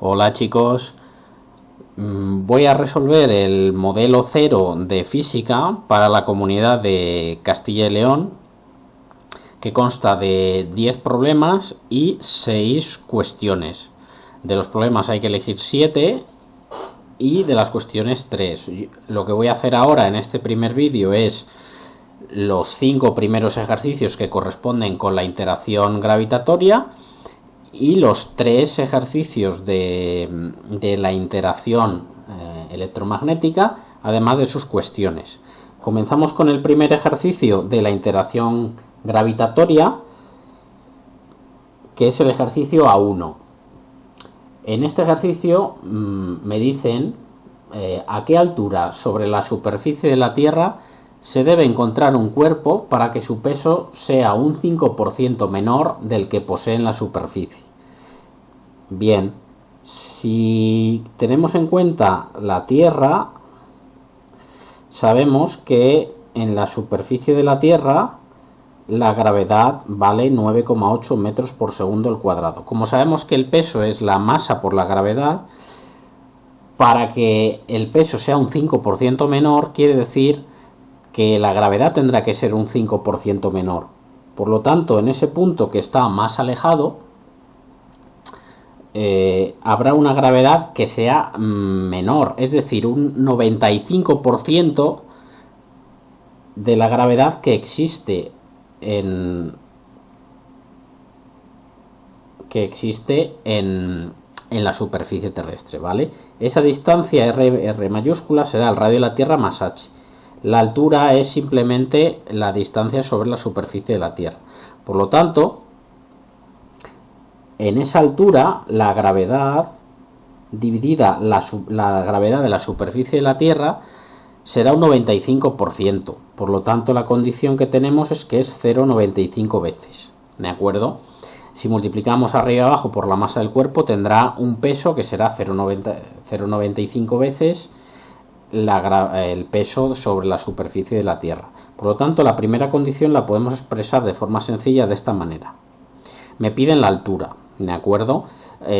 Hola chicos, voy a resolver el modelo 0 de física para la comunidad de Castilla y León, que consta de 10 problemas y 6 cuestiones. De los problemas hay que elegir 7 y de las cuestiones 3. Lo que voy a hacer ahora en este primer vídeo es los 5 primeros ejercicios que corresponden con la interacción gravitatoria y los 3 ejercicios de la interacción electromagnética, además de sus cuestiones. Comenzamos con el primer ejercicio de la interacción gravitatoria, que es el ejercicio A1. En este ejercicio me dicen a qué altura sobre la superficie de la Tierra se debe encontrar un cuerpo para que su peso sea un 5% menor del que posee en la superficie. Bien, si tenemos en cuenta la Tierra, sabemos que en la superficie de la Tierra la gravedad vale 9,8 metros por segundo al cuadrado. Como sabemos que el peso es la masa por la gravedad, para que el peso sea un 5% menor, quiere decir que la gravedad tendrá que ser un 5% menor. Por lo tanto, en ese punto que está más alejado, habrá una gravedad que sea menor, es decir, un 95% de la gravedad que existe en la superficie terrestre, ¿vale? Esa distancia R mayúscula será el radio de la Tierra más h. La altura es simplemente la distancia sobre la superficie de la Tierra. Por lo tanto, en esa altura, la gravedad dividida la gravedad de la superficie de la Tierra será un 95%. Por lo tanto, la condición que tenemos es que es 0,95 veces. ¿De acuerdo? Si multiplicamos arriba y abajo por la masa del cuerpo, tendrá un peso que será 0,95 veces el peso sobre la superficie de la Tierra. Por lo tanto, la primera condición la podemos expresar de forma sencilla de esta manera. Me piden la altura, ¿de acuerdo?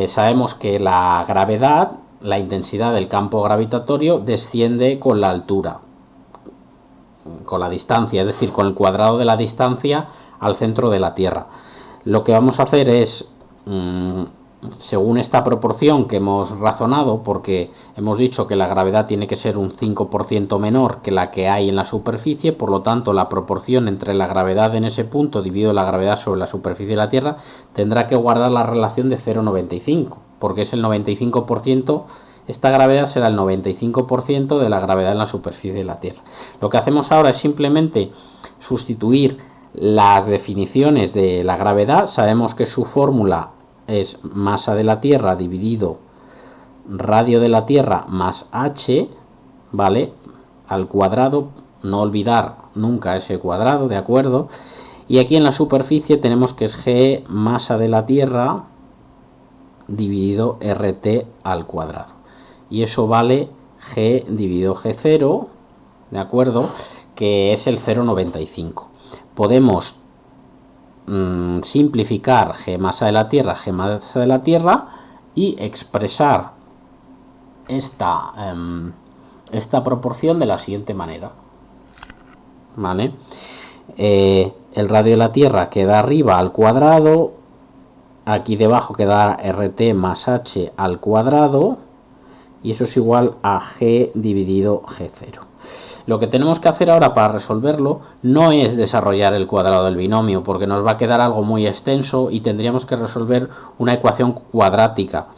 Sabemos que la gravedad, la intensidad del campo gravitatorio, desciende con la altura, con la distancia, es decir, con el cuadrado de la distancia al centro de la Tierra. Lo que vamos a hacer es, según esta proporción que hemos razonado, porque hemos dicho que la gravedad tiene que ser un 5% menor que la que hay en la superficie, por lo tanto la proporción entre la gravedad en ese punto dividido la gravedad sobre la superficie de la Tierra tendrá que guardar la relación de 0,95, porque es el 95%, esta gravedad será el 95% de la gravedad en la superficie de la Tierra. Lo que hacemos ahora es simplemente sustituir las definiciones de la gravedad. Sabemos que su fórmula es masa de la Tierra dividido radio de la Tierra más h, ¿vale? Al cuadrado, no olvidar nunca ese cuadrado, ¿de acuerdo? Y aquí en la superficie tenemos que es g masa de la Tierra dividido rt al cuadrado. Y eso vale g dividido g0, ¿de acuerdo? Que es el 0,95. Podemos simplificar g masa de la Tierra y expresar esta proporción de la siguiente manera, ¿vale? El radio de la Tierra queda arriba al cuadrado, aquí debajo queda rt más h al cuadrado, y eso es igual a g dividido g0. Lo que tenemos que hacer ahora para resolverlo no es desarrollar el cuadrado del binomio, porque nos va a quedar algo muy extenso y tendríamos que resolver una ecuación cuadrática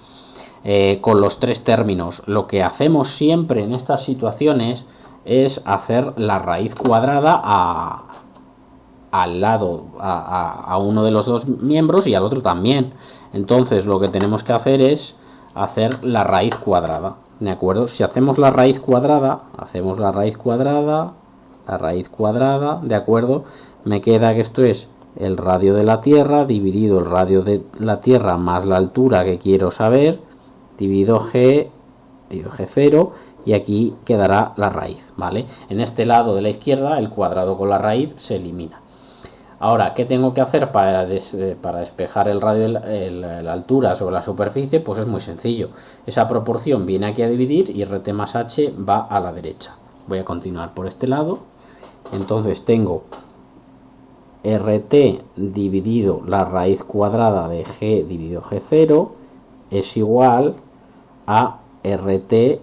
con los 3 términos. Lo que hacemos siempre en estas situaciones es hacer la raíz cuadrada al lado, a uno de los dos miembros y al otro también. Entonces lo que tenemos que hacer es hacer la raíz cuadrada. ¿De acuerdo? Si hacemos la raíz cuadrada, ¿de acuerdo? Me queda que esto es el radio de la Tierra dividido el radio de la Tierra más la altura que quiero saber, dividido g0, y aquí quedará la raíz, ¿vale? En este lado de la izquierda el cuadrado con la raíz se elimina. Ahora, ¿qué tengo que hacer para despejar el radio, la altura sobre la superficie? Pues es muy sencillo. Esa proporción viene aquí a dividir y RT más H va a la derecha. Voy a continuar por este lado. Entonces tengo RT dividido la raíz cuadrada de G dividido G0 es igual a RT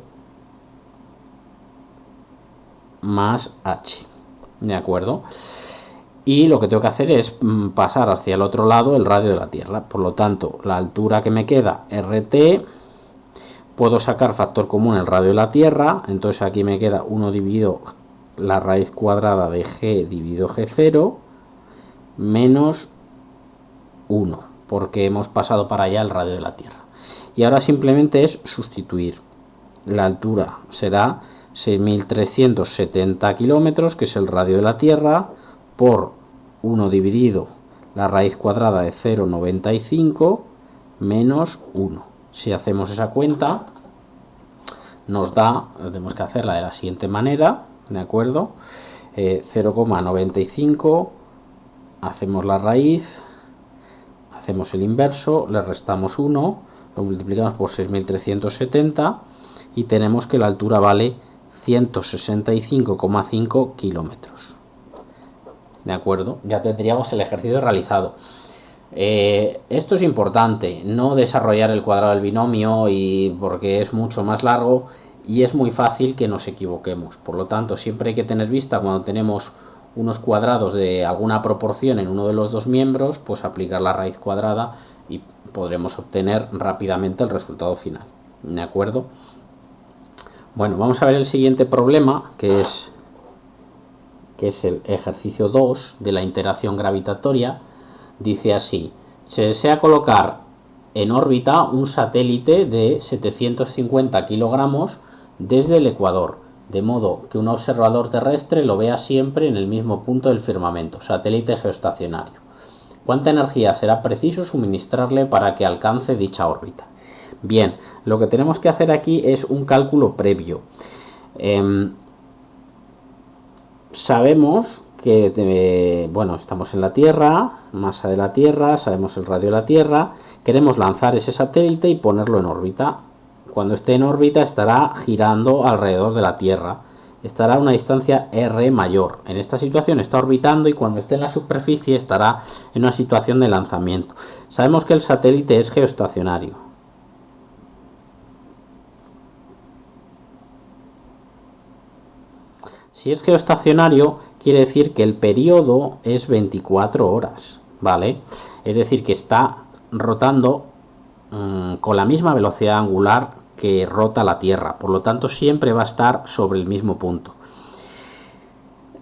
más H. ¿De acuerdo? Y lo que tengo que hacer es pasar hacia el otro lado el radio de la Tierra. Por lo tanto, la altura que me queda, RT, puedo sacar factor común el radio de la Tierra. Entonces aquí me queda 1 dividido la raíz cuadrada de G dividido G0 menos 1, porque hemos pasado para allá el radio de la Tierra. Y ahora simplemente es sustituir. La altura será 6.370 kilómetros, que es el radio de la Tierra, por 1 dividido la raíz cuadrada de 0,95 menos 1. Si hacemos esa cuenta, nos da, tenemos que hacerla de la siguiente manera, ¿de acuerdo? 0,95, hacemos la raíz, hacemos el inverso, le restamos 1, lo multiplicamos por 6.370 y tenemos que la altura vale 165,5 kilómetros. ¿De acuerdo? Ya tendríamos el ejercicio realizado. Esto es importante, no desarrollar el cuadrado del binomio, porque es mucho más largo y es muy fácil que nos equivoquemos. Por lo tanto, siempre hay que tener vista cuando tenemos unos cuadrados de alguna proporción en uno de los dos miembros, pues aplicar la raíz cuadrada y podremos obtener rápidamente el resultado final. ¿De acuerdo? Bueno, vamos a ver el siguiente problema, que es el ejercicio 2 de la interacción gravitatoria. Dice así: se desea colocar en órbita un satélite de 750 kilogramos desde el ecuador, de modo que un observador terrestre lo vea siempre en el mismo punto del firmamento, satélite geoestacionario. ¿Cuánta energía será preciso suministrarle para que alcance dicha órbita? Bien, lo que tenemos que hacer aquí es un cálculo previo. Sabemos que, estamos en la Tierra, masa de la Tierra, sabemos el radio de la Tierra, queremos lanzar ese satélite y ponerlo en órbita. Cuando esté en órbita estará girando alrededor de la Tierra, estará a una distancia r mayor. En esta situación está orbitando y cuando esté en la superficie estará en una situación de lanzamiento. Sabemos que el satélite es geoestacionario. Si es geoestacionario, quiere decir que el periodo es 24 horas, ¿vale? Es decir, que está rotando con la misma velocidad angular que rota la Tierra, por lo tanto siempre va a estar sobre el mismo punto.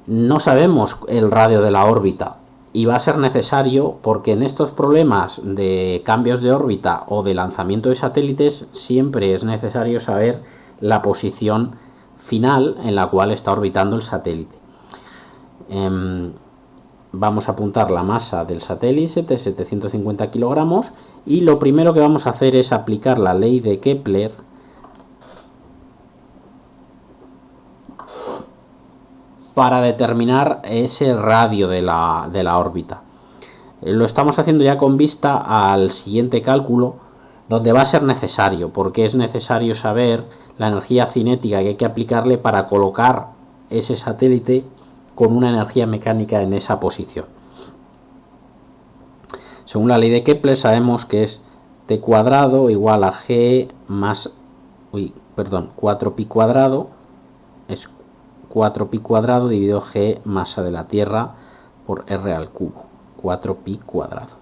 No sabemos el radio de la órbita y va a ser necesario, porque en estos problemas de cambios de órbita o de lanzamiento de satélites siempre es necesario saber la posición final en la cual está orbitando el satélite. Vamos a apuntar la masa del satélite de 750 kilogramos y lo primero que vamos a hacer es aplicar la ley de Kepler para determinar ese radio de la órbita. Lo estamos haciendo ya con vista al siguiente cálculo, donde va a ser necesario, porque es necesario saber la energía cinética que hay que aplicarle para colocar ese satélite con una energía mecánica en esa posición. Según la ley de Kepler sabemos que es t cuadrado igual a g más 4pi cuadrado es 4pi cuadrado dividido g masa de la Tierra por r al cubo, 4pi cuadrado.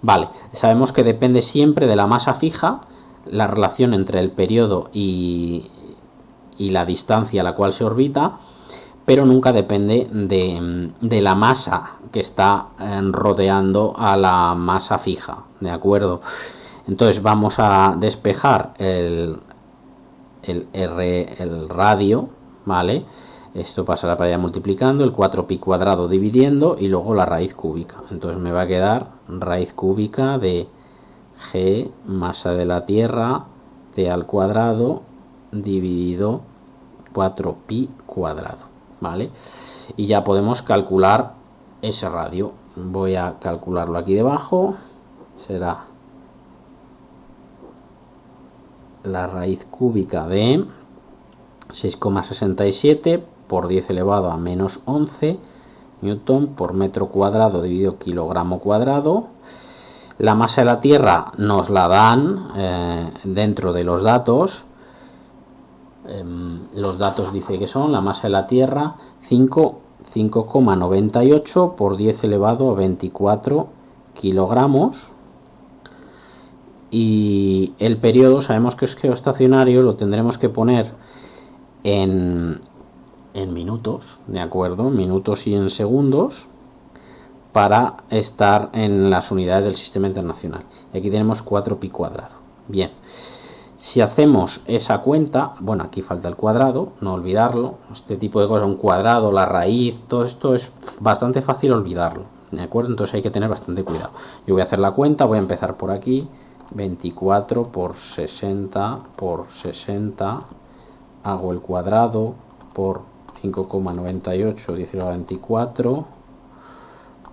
Vale, sabemos que depende siempre de la masa fija, la relación entre el periodo y la distancia a la cual se orbita, pero nunca depende de la masa que está rodeando a la masa fija, ¿de acuerdo? Entonces vamos a despejar el radio, ¿vale? Esto pasará para allá multiplicando, el 4pi cuadrado dividiendo y luego la raíz cúbica. Entonces me va a quedar raíz cúbica de g masa de la Tierra t al cuadrado dividido 4pi cuadrado, ¿vale? Y ya podemos calcular ese radio. voy a calcularlo aquí debajo. Será la raíz cúbica de 6,67 por 10 elevado a menos 11 newton por metro cuadrado dividido kilogramo cuadrado. La masa de la Tierra nos la dan dentro de los datos. Los datos dice que son la masa de la Tierra 5,98 por 10 elevado a 24 kilogramos. Y el periodo, sabemos que es geoestacionario, lo tendremos que poner en minutos, ¿de acuerdo? Minutos y en segundos, para estar en las unidades del sistema internacional. Y aquí tenemos 4pi cuadrado. Bien, si hacemos esa cuenta, bueno, aquí falta el cuadrado, no olvidarlo. Este tipo de cosas, un cuadrado, la raíz, todo esto es bastante fácil olvidarlo, ¿de acuerdo? Entonces hay que tener bastante cuidado. Yo voy a hacer la cuenta, voy a empezar por aquí. 24 por 60 por 60, hago el cuadrado por 5,98 10 elevado a 24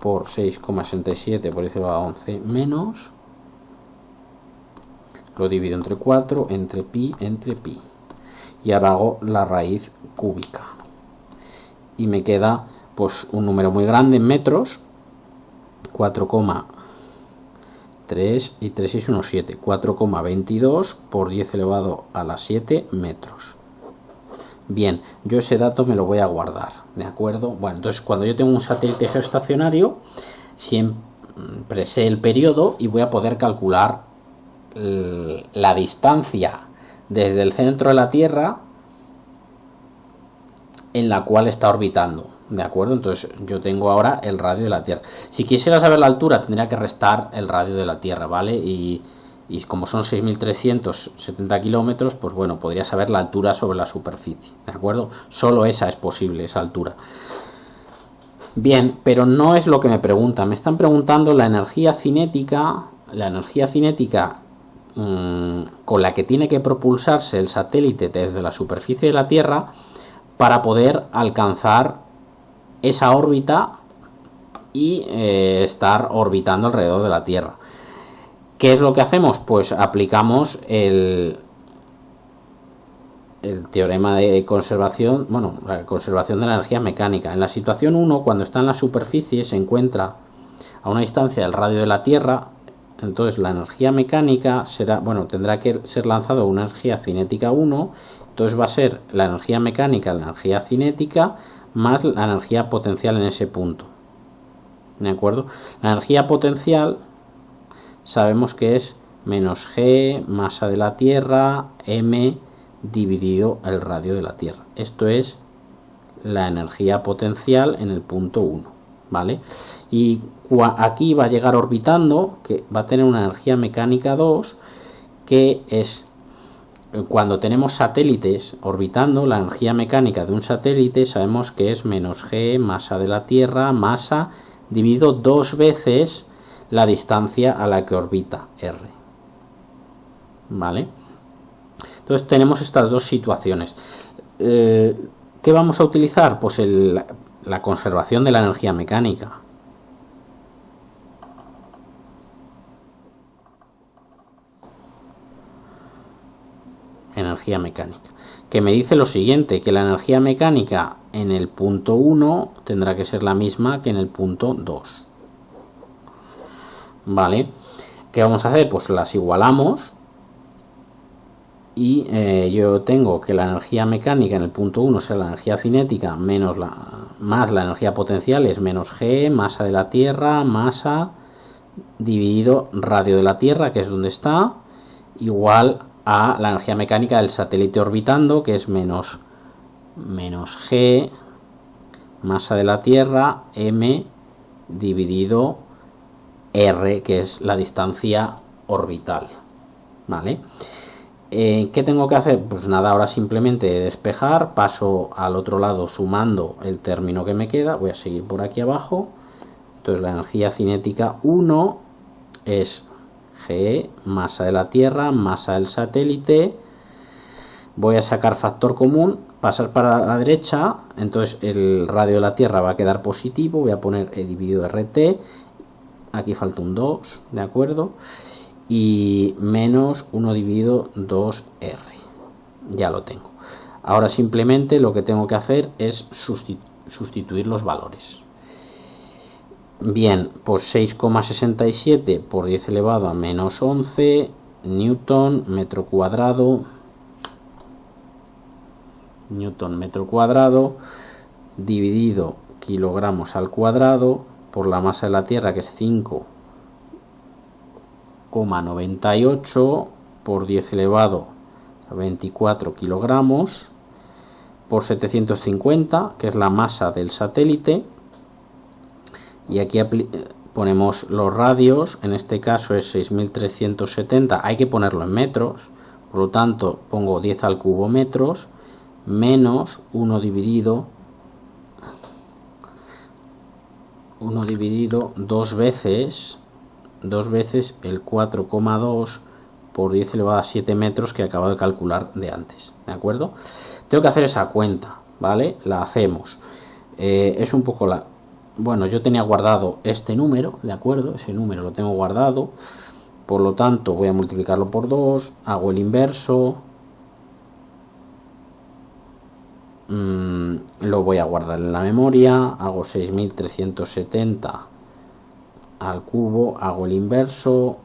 por 6,67 por 10 elevado a 11 menos, lo divido entre 4 entre pi y ahora hago la raíz cúbica y me queda pues un número muy grande en metros, 4,3 y 3 es unos 7, 4,22 por 10 elevado a la 7 metros. Bien, yo ese dato me lo voy a guardar, ¿de acuerdo? Bueno, entonces cuando yo tengo un satélite geoestacionario, siempre sé el periodo y voy a poder calcular la distancia desde el centro de la Tierra en la cual está orbitando, ¿de acuerdo? Entonces yo tengo ahora el radio de la Tierra. Si quisiera saber la altura, tendría que restar el radio de la Tierra, ¿vale? Y como son 6.370 kilómetros, pues bueno, podría saber la altura sobre la superficie, ¿de acuerdo? Solo esa es posible, esa altura. Bien, pero no es lo que me preguntan. Me están preguntando la energía cinética con la que tiene que propulsarse el satélite desde la superficie de la Tierra para poder alcanzar esa órbita y estar orbitando alrededor de la Tierra. ¿Qué es lo que hacemos? Pues aplicamos el teorema de conservación, bueno, la conservación de la energía mecánica. En la situación 1, cuando está en la superficie, se encuentra a una distancia del radio de la Tierra, entonces la energía mecánica será, bueno, tendrá que ser lanzado una energía cinética 1, entonces va a ser la energía mecánica, la energía cinética, más la energía potencial en ese punto, ¿de acuerdo? La energía potencial sabemos que es menos g, masa de la Tierra, m dividido el radio de la Tierra. Esto es la energía potencial en el punto 1, ¿vale? Y aquí va a llegar orbitando, que va a tener una energía mecánica 2, que es cuando tenemos satélites orbitando, la energía mecánica de un satélite sabemos que es menos g, masa de la Tierra, masa dividido 2 veces la distancia a la que orbita, r, ¿vale? Entonces tenemos estas dos situaciones. ¿Qué vamos a utilizar? Pues la conservación de la energía mecánica. Energía mecánica, que me dice lo siguiente, que la energía mecánica en el punto 1 tendrá que ser la misma que en el punto 2, ¿vale? ¿Qué vamos a hacer? Pues las igualamos y yo tengo que la energía mecánica en el punto 1 será la energía cinética más la energía potencial es menos g, masa de la Tierra, masa dividido radio de la Tierra, que es donde está, igual a la energía mecánica del satélite orbitando, que es menos g, masa de la Tierra, m dividido r, que es la distancia orbital, ¿vale? ¿Qué tengo que hacer? Pues nada, ahora simplemente despejar, paso al otro lado sumando el término que me queda, voy a seguir por aquí abajo. Entonces la energía cinética 1 es g, masa de la Tierra, masa del satélite. Voy a sacar factor común pasar para la derecha, entonces el radio de la Tierra va a quedar positivo, voy a poner E dividido RT, aquí falta un 2, ¿de acuerdo? Y menos 1 dividido 2R, ya lo tengo. Ahora simplemente lo que tengo que hacer es sustituir los valores. Bien, pues 6,67 por 10 elevado a menos 11 newton metro cuadrado dividido kilogramos al cuadrado por la masa de la Tierra, que es 5,98 por 10 elevado a 24 kilogramos por 750, que es la masa del satélite. Y aquí ponemos los radios, en este caso es 6.370, hay que ponerlo en metros, por lo tanto pongo 10 al cubo metros, menos 1 dividido 2 veces el 4,2 por 10 elevado a 7 metros que acabo de calcular de antes, ¿de acuerdo? Tengo que hacer esa cuenta, ¿vale? La hacemos. Es un poco la... Bueno, yo tenía guardado este número, ¿de acuerdo? Ese número lo tengo guardado. Por lo tanto, voy a multiplicarlo por 2. Hago el inverso. Lo voy a guardar en la memoria. Hago 6.370 al cubo. Hago el inverso.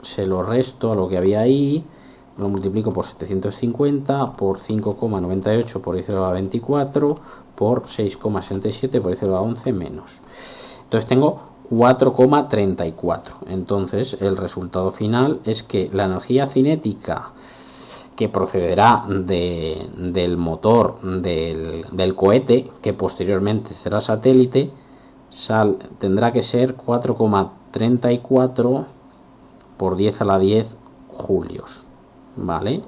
Se lo resto a lo que había ahí. Lo multiplico por 750 por 5,98 por 10 elevado a 24 por 6,67 por 10 elevado a 11 menos. Entonces tengo 4,34. Entonces el resultado final es que la energía cinética que procederá del motor del cohete, que posteriormente será satélite, tendrá que ser 4,34 por 10 a la 10 julios. ¿Vale?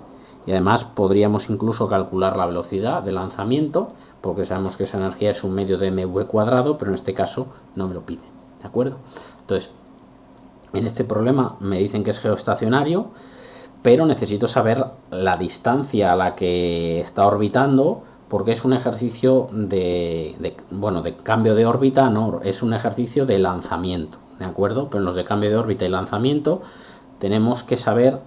Y además podríamos incluso calcular la velocidad de lanzamiento, porque sabemos que esa energía es un medio de mv cuadrado, pero en este caso no me lo pide, ¿de acuerdo? Entonces, en este problema me dicen que es geoestacionario, pero necesito saber la distancia a la que está orbitando, porque es un ejercicio de cambio de órbita, no, es un ejercicio de lanzamiento, ¿de acuerdo? Pero en los de cambio de órbita y lanzamiento tenemos que saber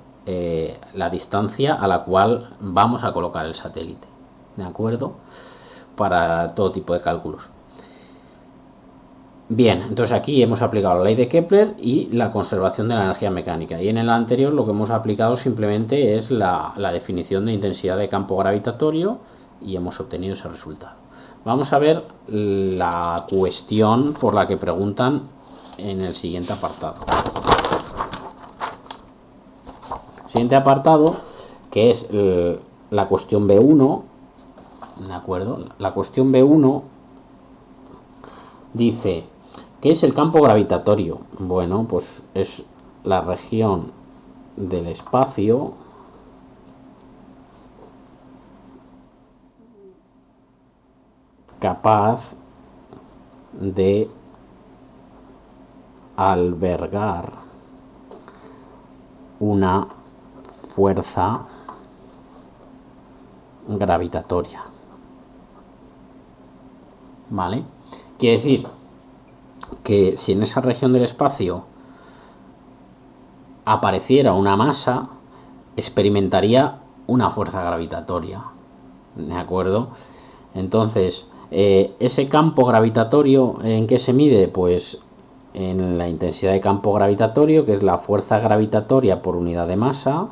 la distancia a la cual vamos a colocar el satélite, ¿de acuerdo? Para todo tipo de cálculos. Bien, entonces aquí hemos aplicado la ley de Kepler y la conservación de la energía mecánica. Y en el anterior lo que hemos aplicado simplemente es la definición de intensidad de campo gravitatorio y hemos obtenido ese resultado. Vamos a ver la cuestión por la que preguntan en el siguiente apartado. Siguiente apartado, que es la cuestión B1, ¿de acuerdo? La cuestión B1 dice, ¿qué es el campo gravitatorio? Bueno, pues es la región del espacio capaz de albergar una fuerza gravitatoria. ¿Vale? Quiere decir que si en esa región del espacio apareciera una masa, experimentaría una fuerza gravitatoria, ¿de acuerdo? Entonces, ese campo gravitatorio, ¿en qué se mide? Pues en la intensidad de campo gravitatorio, que es la fuerza gravitatoria por unidad de masa,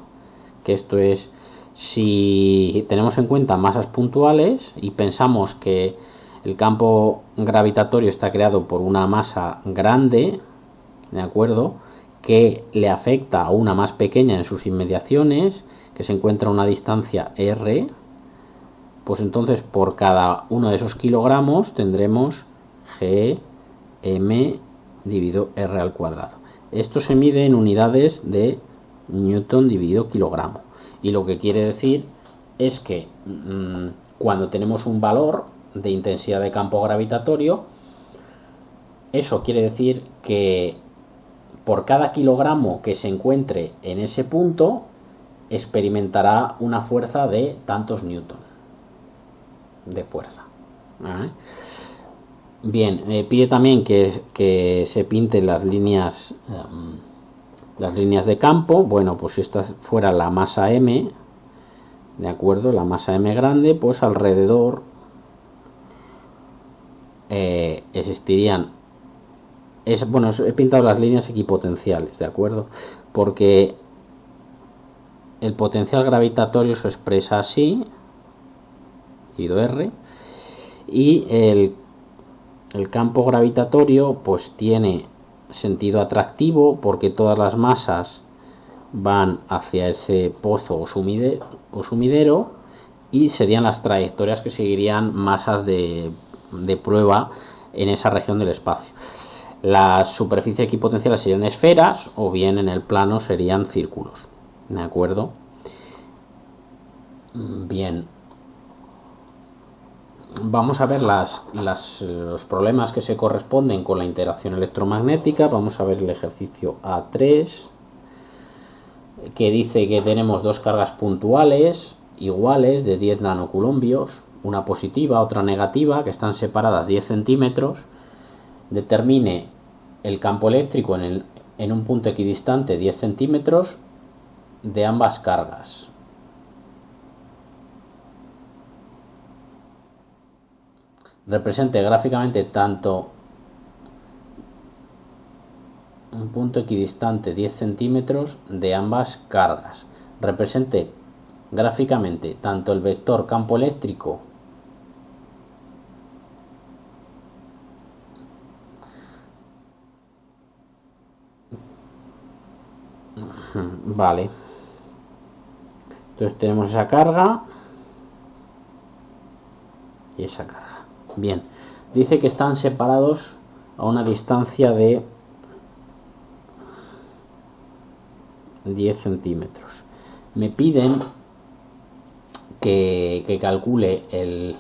que esto es, si tenemos en cuenta masas puntuales y pensamos que el campo gravitatorio está creado por una masa grande, ¿de acuerdo?, que le afecta a una más pequeña en sus inmediaciones, que se encuentra a una distancia r, pues entonces por cada uno de esos kilogramos tendremos gm dividido r al cuadrado. Esto se mide en unidades de newton dividido kilogramo. Y lo que quiere decir es que cuando tenemos un valor de intensidad de campo gravitatorio, eso quiere decir que por cada kilogramo que se encuentre en ese punto experimentará una fuerza de tantos newton. de fuerza. ¿Vale? Bien, pide también que se pinten las líneas de campo. Bueno, pues si esta fuera la masa M, de acuerdo, la masa M grande, pues alrededor existirían bueno, he pintado las líneas equipotenciales, de acuerdo, porque el potencial gravitatorio se expresa así, R, y el campo gravitatorio pues tiene sentido atractivo porque todas las masas van hacia ese pozo o sumidero y serían las trayectorias que seguirían masas de prueba en esa región del espacio. Las superficies equipotenciales serían esferas o bien en el plano serían círculos, ¿de acuerdo? Bien, vamos a ver los problemas que se corresponden con la interacción electromagnética. Vamos a ver el ejercicio A3, que dice que tenemos dos cargas puntuales iguales de 10 nanocoulombios, una positiva, otra negativa, que están separadas 10 centímetros. Determine el campo eléctrico en un punto equidistante 10 centímetros de ambas cargas. Represente gráficamente tanto un punto equidistante 10 centímetros de ambas cargas. Represente gráficamente tanto el vector campo eléctrico vale, entonces tenemos esa carga y esa carga. Bien, dice que están separados a una distancia de 10 centímetros. Me piden que calcule el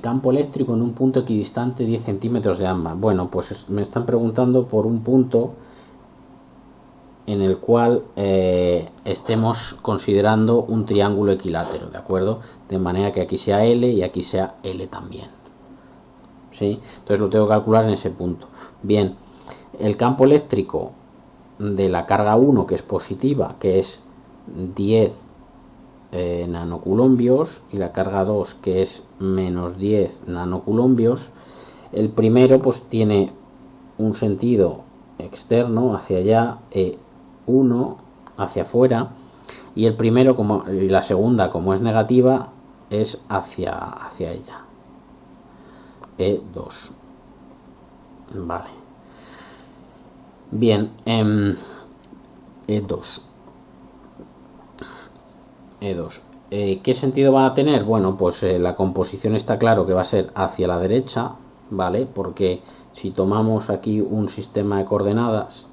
campo eléctrico en un punto equidistante 10 centímetros de ambas. Bueno, pues me están preguntando por un punto en el cual estemos considerando un triángulo equilátero, ¿de acuerdo? De manera que aquí sea L y aquí sea L también, ¿sí? Entonces lo tengo que calcular en ese punto. Bien, el campo eléctrico de la carga 1, que es positiva, que es 10 nanocoulombios, y la carga 2, que es menos 10 nanocoulombios, el primero pues tiene un sentido externo hacia allá, 1 hacia afuera, y el primero y la segunda, como es negativa, es hacia ella, E2. Vale, bien, E2. ¿Qué sentido van a tener? Bueno, pues la composición está claro que va a ser hacia la derecha, ¿vale? Porque si tomamos aquí un sistema de coordenadas,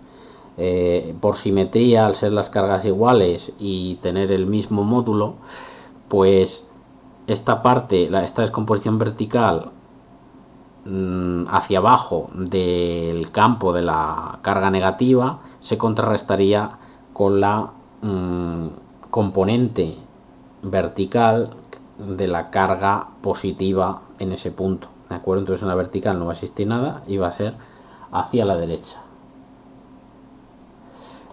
por simetría, al ser las cargas iguales y tener el mismo módulo, pues esta parte, esta descomposición vertical hacia abajo del campo de la carga negativa se contrarrestaría con la componente vertical de la carga positiva en ese punto, ¿de acuerdo? Entonces en la vertical no va a existir nada y va a ser hacia la derecha.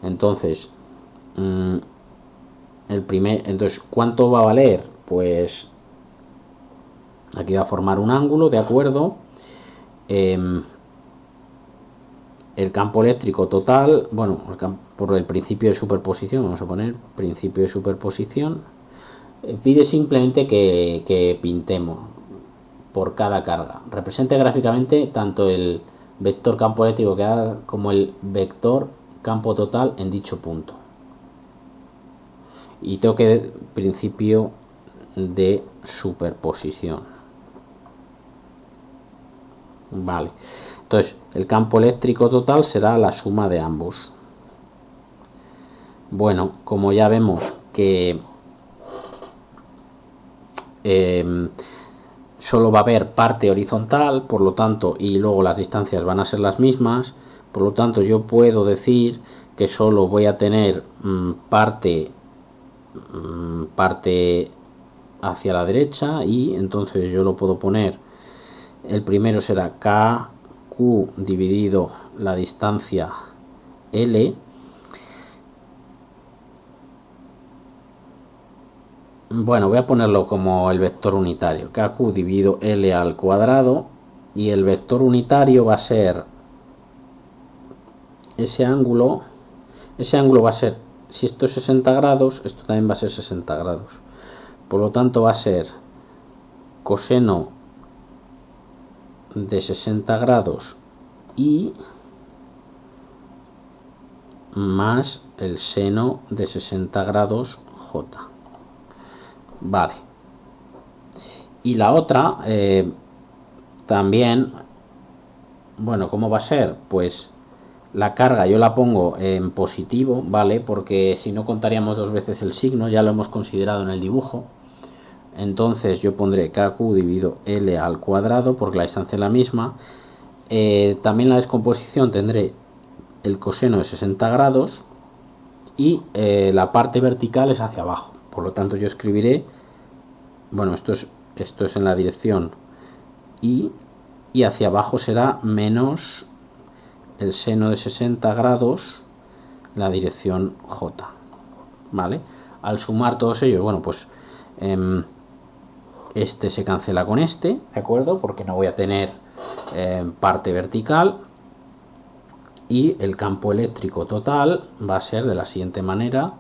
Entonces, entonces, ¿cuánto va a valer? Pues aquí va a formar un ángulo, ¿de acuerdo? El campo eléctrico total, bueno, por el principio de superposición, vamos a poner principio de superposición, pide simplemente que pintemos por cada carga. Represente gráficamente tanto el vector campo eléctrico que haga como el vector campo total en dicho punto. Y tengo que principio de superposición. Vale, entonces el campo eléctrico total será la suma de ambos. Bueno, como ya vemos que solo va a haber parte horizontal, por lo tanto, y luego las distancias van a ser las mismas, por lo tanto yo puedo decir que solo voy a tener parte hacia la derecha, y entonces yo lo puedo poner, el primero será KQ dividido la distancia L. Bueno, voy a ponerlo como el vector unitario, KQ dividido L al cuadrado, y el vector unitario va a ser ese ángulo va a ser, si esto es 60 grados, esto también va a ser 60 grados. Por lo tanto va a ser coseno de 60 grados y más el seno de 60 grados J. Vale. Y la otra, también, bueno, ¿cómo va a ser? Pues la carga yo la pongo en positivo, ¿vale? Porque si no contaríamos dos veces el signo, ya lo hemos considerado en el dibujo. Entonces yo pondré KQ dividido L al cuadrado, porque la distancia es la misma. También la descomposición tendré el coseno de 60 grados y la parte vertical es hacia abajo. Por lo tanto yo escribiré, bueno, esto es en la dirección y hacia abajo será menos el seno de 60 grados, la dirección J, ¿vale? Al sumar todos ellos, bueno, pues este se cancela con este, ¿de acuerdo? Porque no voy a tener parte vertical, y el campo eléctrico total va a ser de la siguiente manera.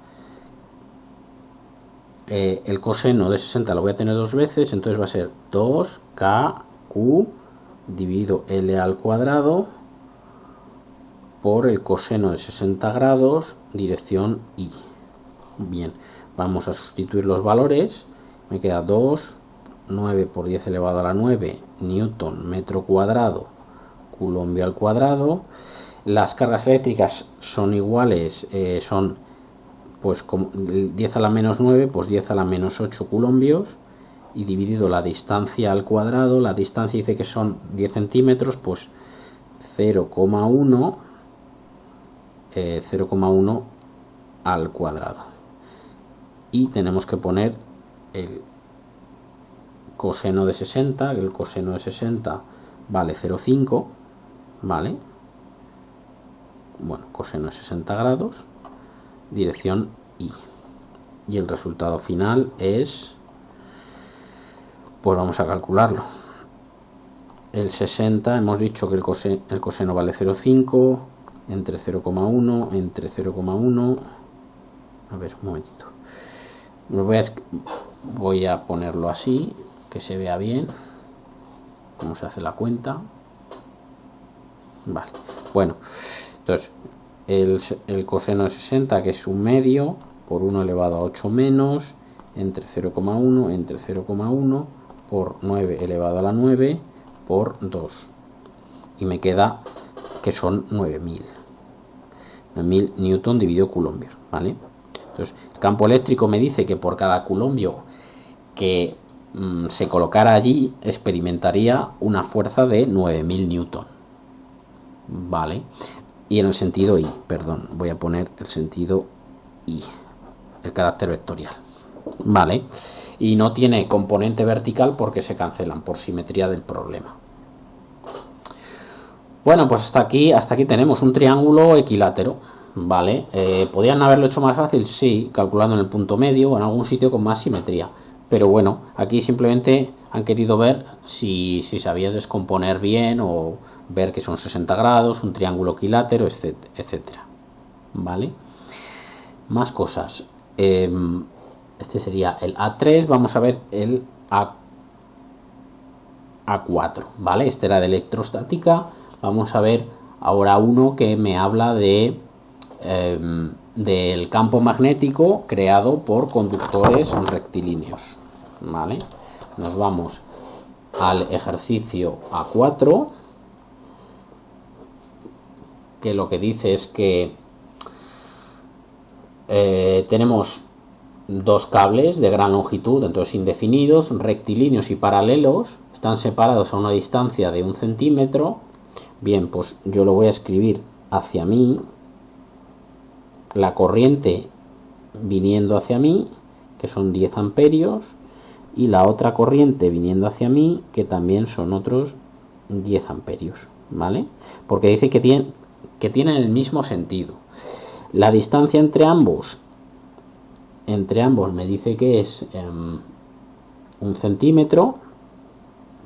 El coseno de 60 lo voy a tener dos veces, entonces va a ser 2KQ dividido L al cuadrado por el coseno de 60 grados, dirección I. Bien, vamos a sustituir los valores. Me queda 2, 9 por 10 elevado a la 9 newton metro cuadrado, coulombio al cuadrado. Las cargas eléctricas son iguales, son pues como 10 a la menos 9, pues 10 a la menos 8 coulombios, y dividido la distancia al cuadrado, la distancia dice que son 10 centímetros, pues 0,1 al cuadrado, y tenemos que poner el coseno de 60, el coseno de 60 vale 0,5, vale, bueno, coseno de 60 grados, dirección I, y el resultado final es, pues vamos a calcularlo. El 60 hemos dicho que el coseno vale 0,5 entre 0,1 entre 0,1. A ver, un momentito. Voy a ponerlo así, que se vea bien cómo se hace la cuenta. Vale, bueno, entonces el coseno de 60, que es un medio, por 1 elevado a 8 menos, entre 0,1 entre 0,1 por 9 elevado a la 9 por 2. Y me queda que son 9000 newton dividido coulombios, ¿vale? Entonces, el campo eléctrico me dice que por cada coulombio que se colocara allí, experimentaría una fuerza de 9000 newton, ¿vale? Y en el sentido I, perdón, voy a poner el sentido I, el carácter vectorial, ¿vale? Y no tiene componente vertical porque se cancelan por simetría del problema. Bueno, pues hasta aquí tenemos un triángulo equilátero, ¿vale? ¿Podrían haberlo hecho más fácil? Sí, calculando en el punto medio o en algún sitio con más simetría. Pero bueno, aquí simplemente han querido ver si sabías descomponer bien, o ver que son 60 grados, un triángulo equilátero, etcétera. ¿Vale? Más cosas. Este sería el A3, vamos a ver el A4, ¿vale? Este era de electrostática. Vamos a ver ahora uno que me habla del campo magnético creado por conductores rectilíneos, ¿vale? Nos vamos al ejercicio A4, que lo que dice es que tenemos dos cables de gran longitud, entonces indefinidos, rectilíneos y paralelos, están separados a una distancia de 1 centímetro. Bien, pues yo lo voy a escribir hacia mí, la corriente viniendo hacia mí, que son 10 amperios, y la otra corriente viniendo hacia mí, que también son otros 10 amperios, ¿vale? Porque dice que tienen el mismo sentido. La distancia entre ambos me dice que es 1 centímetro,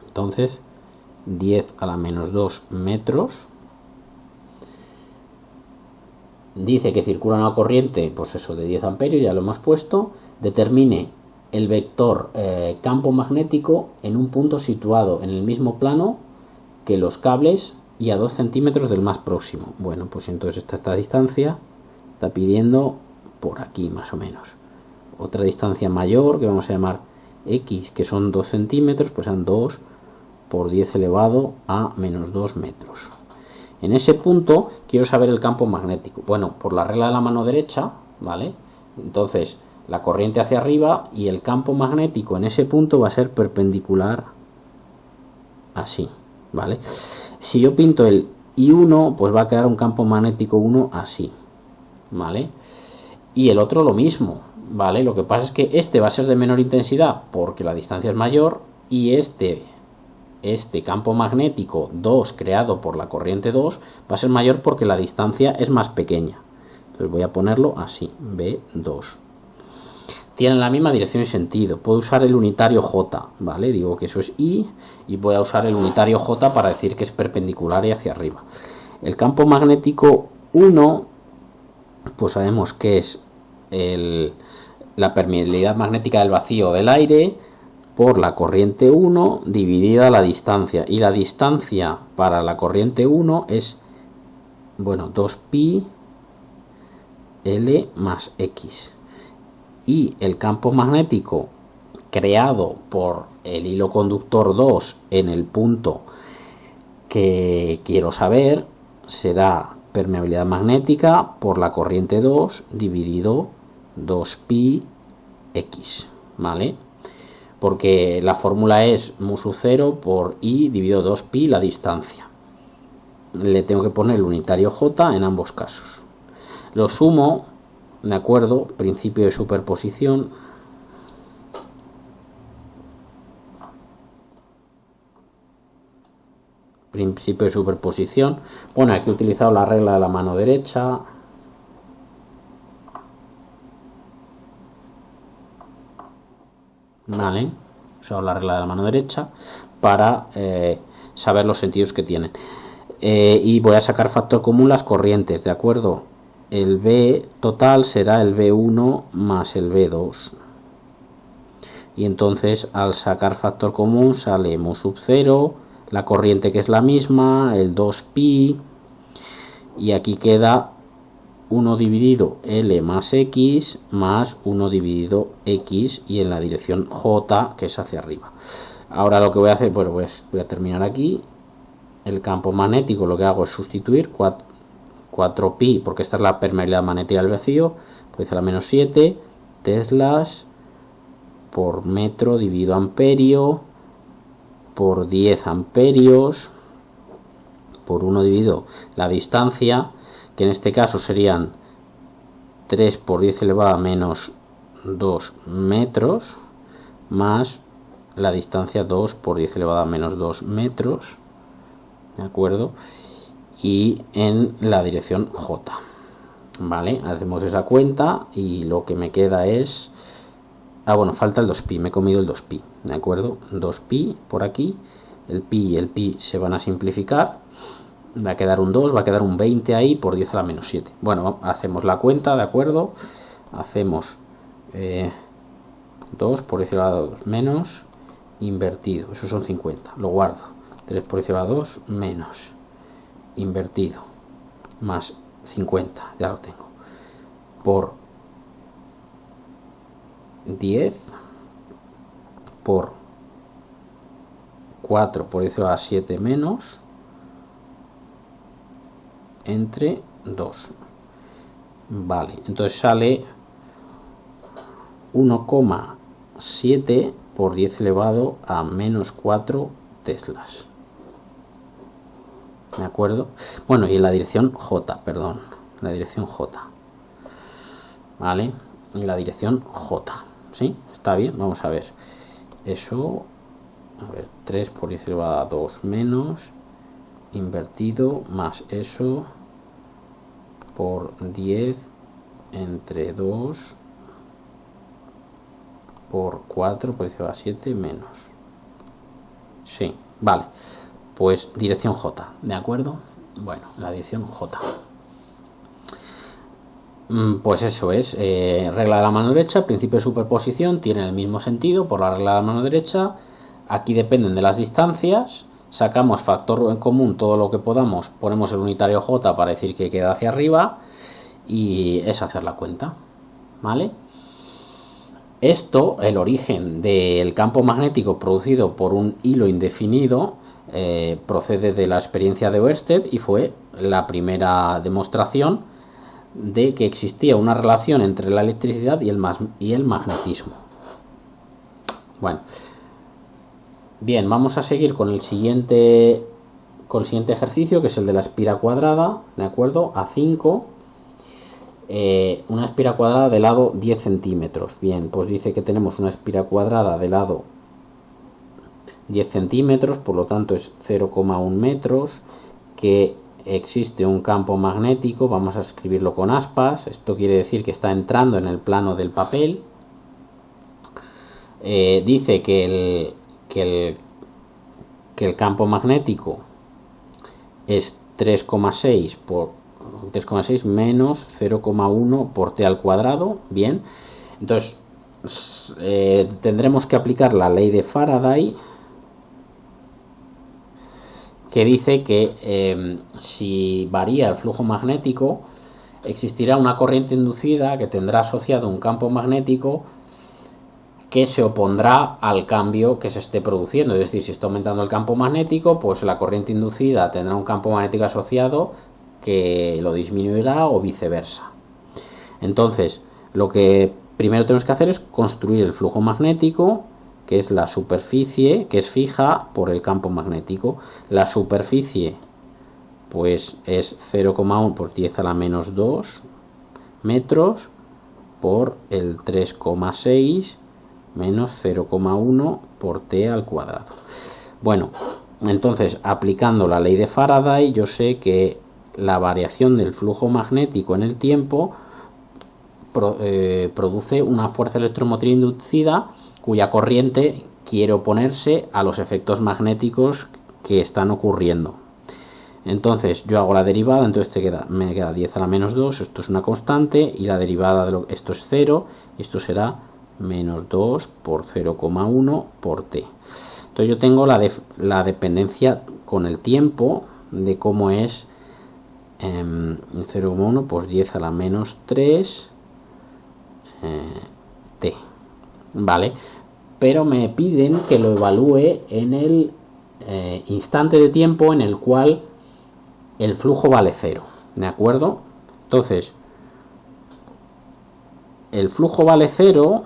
entonces 10 a la menos 2 metros. Dice que circula una corriente, pues eso, de 10 amperios, ya lo hemos puesto. Determine el vector campo magnético en un punto situado en el mismo plano que los cables y a 2 centímetros del más próximo. Bueno, pues entonces esta distancia está pidiendo por aquí más o menos. Otra distancia mayor que vamos a llamar X, que son 2 centímetros, pues son 2 por 10 elevado a menos 2 metros. En ese punto quiero saber el campo magnético. Bueno, por la regla de la mano derecha, ¿vale? Entonces la corriente hacia arriba y el campo magnético en ese punto va a ser perpendicular así, ¿vale? Si yo pinto el I1, pues va a quedar un campo magnético 1 así, ¿vale? Y el otro lo mismo, ¿vale? Lo que pasa es que este va a ser de menor intensidad porque la distancia es mayor, y este campo magnético 2 creado por la corriente 2 va a ser mayor porque la distancia es más pequeña. Entonces voy a ponerlo así, B2. Tienen la misma dirección y sentido. Puedo usar el unitario J, ¿vale? Digo que eso es I y voy a usar el unitario J para decir que es perpendicular y hacia arriba. El campo magnético 1, pues sabemos que es la permeabilidad magnética del vacío del aire por la corriente 1 dividida la distancia, y la distancia para la corriente 1 es, bueno, 2pi L más X, y el campo magnético creado por el hilo conductor 2 en el punto que quiero saber será permeabilidad magnética por la corriente 2 dividido 2pi X, ¿vale? Porque la fórmula es mu sub 0 por I dividido 2pi la distancia. Le tengo que poner el unitario J en ambos casos. Lo sumo, ¿de acuerdo? Principio de superposición. Principio de superposición. Bueno, aquí he utilizado la regla de la mano derecha. Vale, he usado la regla de la mano derecha para saber los sentidos que tienen. Y voy a sacar factor común las corrientes, ¿de acuerdo? El B total será el B1 más el B2. Y entonces al sacar factor común sale mu sub 0, la corriente que es la misma, el 2pi, y aquí queda 1 dividido L más X más 1 dividido X, y en la dirección J, que es hacia arriba. Ahora lo que voy a hacer, bueno, pues voy a terminar aquí. El campo magnético lo que hago es sustituir 4pi, porque esta es la permeabilidad magnética del vacío, pues a la menos 7 teslas por metro dividido amperio por 10 amperios por 1 dividido la distancia, que en este caso serían 3 por 10 elevado a menos 2 metros, más la distancia 2 por 10 elevado a menos 2 metros, ¿de acuerdo? Y en la dirección J, ¿vale? Hacemos esa cuenta y lo que me queda es... Ah, bueno, falta el 2pi, me he comido el 2pi, ¿de acuerdo? 2pi por aquí, el pi y el pi se van a simplificar, va a quedar un 2, va a quedar un 20 ahí por 10 a la menos 7. Bueno, hacemos la cuenta, ¿de acuerdo? Hacemos 2 por 10 a la 2 menos invertido, eso son 50, lo guardo. 3 por 10 a la 2 menos invertido más 50, ya lo tengo, por 10 por 4 por 10 a la 7 menos entre 2. Vale, entonces sale 1,7 por 10 elevado a menos 4 teslas. ¿De acuerdo? Bueno, y en la dirección J, perdón, la dirección J. ¿Vale? En la dirección J. ¿Sí? Está bien, vamos a ver. eso, a ver, 3 por 10 elevado a 2 menos, invertido, más eso, por 10 entre 2 por 4 por 10 elevado a 7 menos. Sí, vale. Pues dirección J, ¿de acuerdo? Bueno, la dirección J. Pues eso es, regla de la mano derecha, principio de superposición, tiene el mismo sentido por la regla de la mano derecha. Aquí dependen de las distancias, sacamos factor en común todo lo que podamos, ponemos el unitario J para decir que queda hacia arriba y es hacer la cuenta, ¿vale? Esto, el origen del campo magnético producido por un hilo indefinido, procede de la experiencia de Oersted y fue la primera demostración de que existía una relación entre la electricidad y el magnetismo. Bueno, bien, vamos a seguir con el siguiente ejercicio, que es el de la espira cuadrada, ¿de acuerdo? A5, una espira cuadrada de lado 10 centímetros. Bien, pues dice que tenemos una espira cuadrada de lado 10 centímetros, por lo tanto es 0,1 metros, que existe un campo magnético, vamos a escribirlo con aspas, esto quiere decir que está entrando en el plano del papel. Dice que el campo magnético es 3,6 por 3,6 menos 0,1 por t al cuadrado. Bien, entonces tendremos que aplicar la ley de Faraday, que dice que si varía el flujo magnético, existirá una corriente inducida que tendrá asociado un campo magnético que se opondrá al cambio que se esté produciendo. Es decir, si está aumentando el campo magnético, pues la corriente inducida tendrá un campo magnético asociado que lo disminuirá o viceversa. Entonces, lo que primero tenemos que hacer es construir el flujo magnético, que es la superficie, que es fija por el campo magnético. La superficie pues es 0,1 por 10 a la menos 2 metros por el 3,6 menos 0,1 por t al cuadrado. Bueno, entonces aplicando la ley de Faraday, yo sé que la variación del flujo magnético en el tiempo produce una fuerza electromotriz inducida cuya corriente quiere oponerse a los efectos magnéticos que están ocurriendo. Entonces yo hago la derivada, entonces me queda 10 a la menos 2, esto es una constante, y la derivada de esto es 0, y esto será menos 2 por 0,1 por t. Entonces yo tengo la dependencia con el tiempo de cómo es 0,1 pues 10 a la menos 3 t, ¿vale? Pero me piden que lo evalúe en el instante de tiempo en el cual el flujo vale 0, ¿de acuerdo? Entonces, el flujo vale 0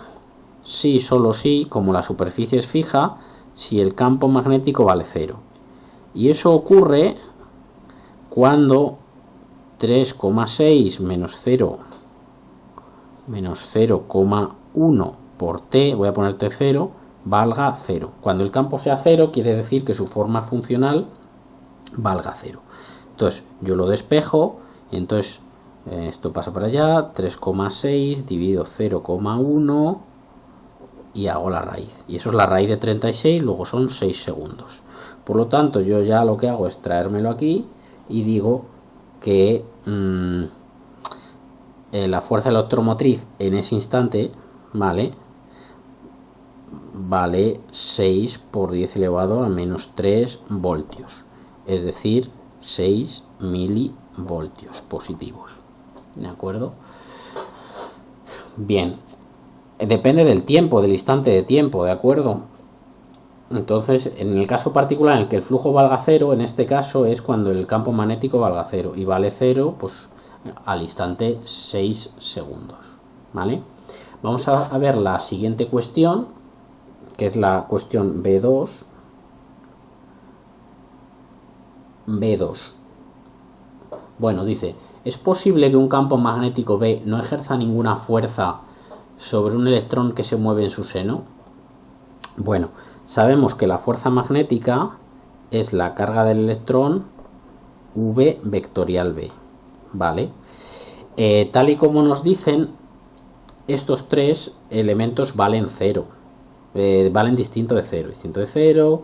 si, solo si, como la superficie es fija, si el campo magnético vale 0. Y eso ocurre cuando 3,6 menos 0 menos 0,1 por t, voy a ponerte 0, valga 0. Cuando el campo sea 0 quiere decir que su forma funcional valga 0. Entonces yo lo despejo, y entonces esto pasa para allá, 3,6 dividido 0,1 y hago la raíz. Y eso es la raíz de 36, luego son 6 segundos. Por lo tanto, yo ya lo que hago es traérmelo aquí y digo que la fuerza electromotriz en ese instante, ¿vale? Vale 6 por 10 elevado a menos 3 voltios. Es decir, 6 milivoltios positivos. ¿De acuerdo? Bien. Depende del tiempo, del instante de tiempo, ¿de acuerdo? Entonces, en el caso particular en el que el flujo valga 0, en este caso es cuando el campo magnético valga 0. Y vale 0, pues al instante 6 segundos. ¿Vale? Vamos a ver la siguiente cuestión, que es la cuestión B2. B2. Bueno, dice, ¿es posible que un campo magnético B no ejerza ninguna fuerza sobre un electrón que se mueve en su seno? Bueno, sabemos que la fuerza magnética es la carga del electrón V vectorial B, ¿vale? Tal y como nos dicen, estos tres elementos valen cero, valen distinto de cero,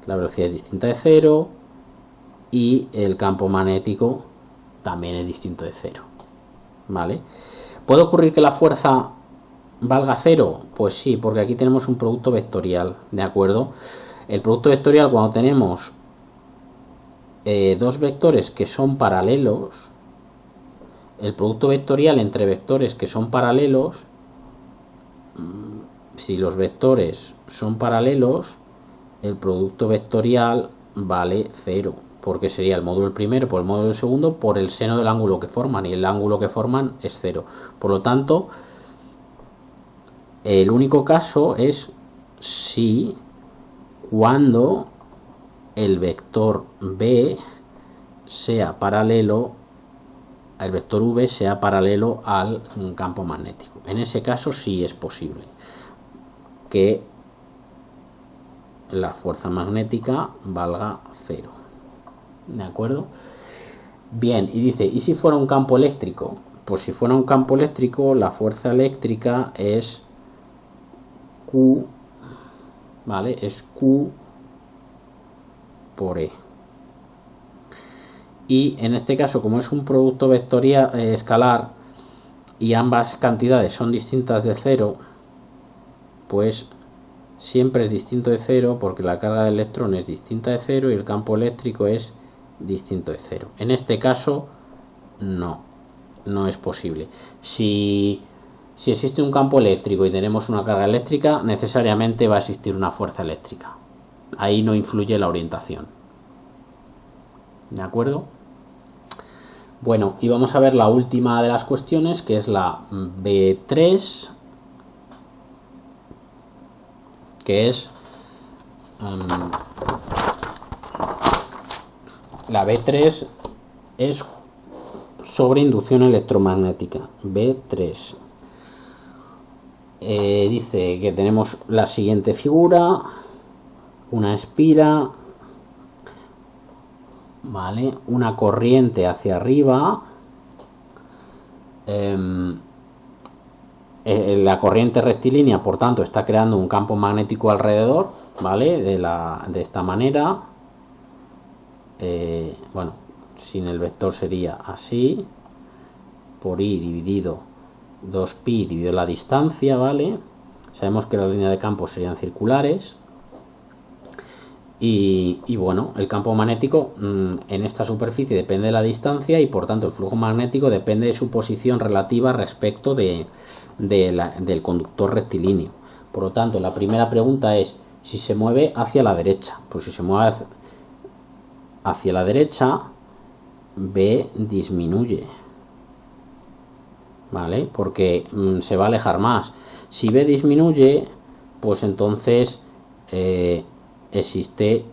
la velocidad es distinta de cero y el campo magnético también es distinto de cero, ¿vale? ¿Puede ocurrir que la fuerza valga cero? Pues sí, porque aquí tenemos un producto vectorial, ¿de acuerdo? El producto vectorial, cuando tenemos dos vectores que son paralelos, el producto vectorial entre vectores que son paralelos, si los vectores son paralelos, el producto vectorial vale cero, porque sería el módulo primero por el módulo segundo por el seno del ángulo que forman, y el ángulo que forman es cero. Por lo tanto, el único caso es si cuando el vector B sea paralelo, el vector V sea paralelo al campo magnético. En ese caso sí es posible que la fuerza magnética valga cero, ¿de acuerdo? Bien, y dice, ¿y si fuera un campo eléctrico? Pues si fuera un campo eléctrico, la fuerza eléctrica es Q, ¿vale? Es Q por E. Y en este caso, como es un producto vectorial escalar y ambas cantidades son distintas de cero, pues siempre es distinto de cero, porque la carga del electrón es distinta de cero y el campo eléctrico es distinto de cero. En este caso no es posible. Si existe un campo eléctrico y tenemos una carga eléctrica, necesariamente va a existir una fuerza eléctrica. Ahí no influye la orientación, ¿de acuerdo? Bueno, y vamos a ver la última de las cuestiones, que es la B3, que es la B3 es sobre inducción electromagnética. B3 dice que tenemos la siguiente figura: una espira, ¿vale? Una corriente hacia arriba, la corriente rectilínea, por tanto, está creando un campo magnético alrededor, ¿vale? De esta manera. Bueno, sin el vector sería así, por I dividido 2pi dividido la distancia, ¿vale? Sabemos que las líneas de campo serían circulares. Y bueno, el campo magnético en esta superficie depende de la distancia, y por tanto el flujo magnético depende de su posición relativa respecto del conductor rectilíneo. Por lo tanto, la primera pregunta es si se mueve hacia la derecha. Pues si se mueve hacia la derecha, B disminuye, ¿vale? Porque se va a alejar más. Si B disminuye, pues entonces existe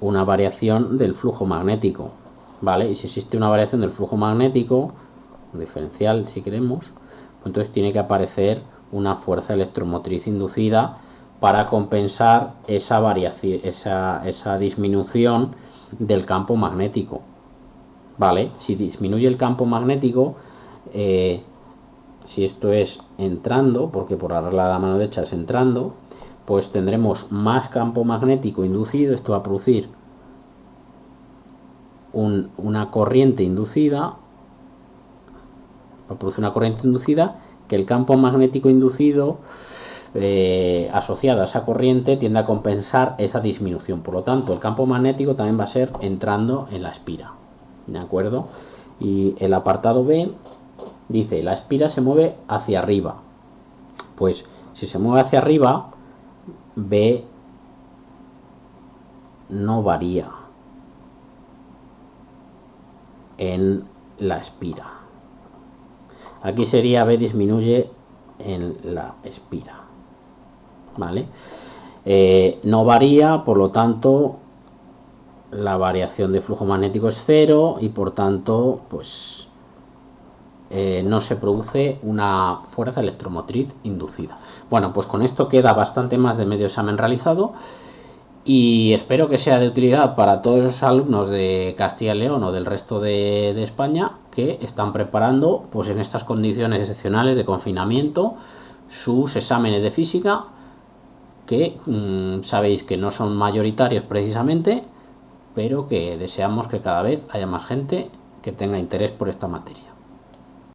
una variación del flujo magnético, ¿vale? Y si existe una variación del flujo magnético, diferencial si queremos, pues entonces tiene que aparecer una fuerza electromotriz inducida para compensar esa variación, esa disminución del campo magnético, ¿vale? Si disminuye el campo magnético, si esto es entrando, porque por la regla de la mano derecha es entrando, pues tendremos más campo magnético inducido. Esto va a producir una corriente inducida, que el campo magnético inducido asociado a esa corriente tiende a compensar esa disminución. Por lo tanto, el campo magnético también va a ser entrando en la espira, ¿de acuerdo? Y el apartado B dice, la espira se mueve hacia arriba. Pues si se mueve hacia arriba, B no varía en la espira. Aquí sería B disminuye en la espira, ¿vale? No varía, por lo tanto la variación de flujo magnético es cero, y por tanto pues no se produce una fuerza electromotriz inducida. Bueno, pues con esto queda bastante más de medio examen realizado y espero que sea de utilidad para todos los alumnos de Castilla y León o del resto de España que están preparando, pues en estas condiciones excepcionales de confinamiento, sus exámenes de física, que sabéis que no son mayoritarios precisamente, pero que deseamos que cada vez haya más gente que tenga interés por esta materia.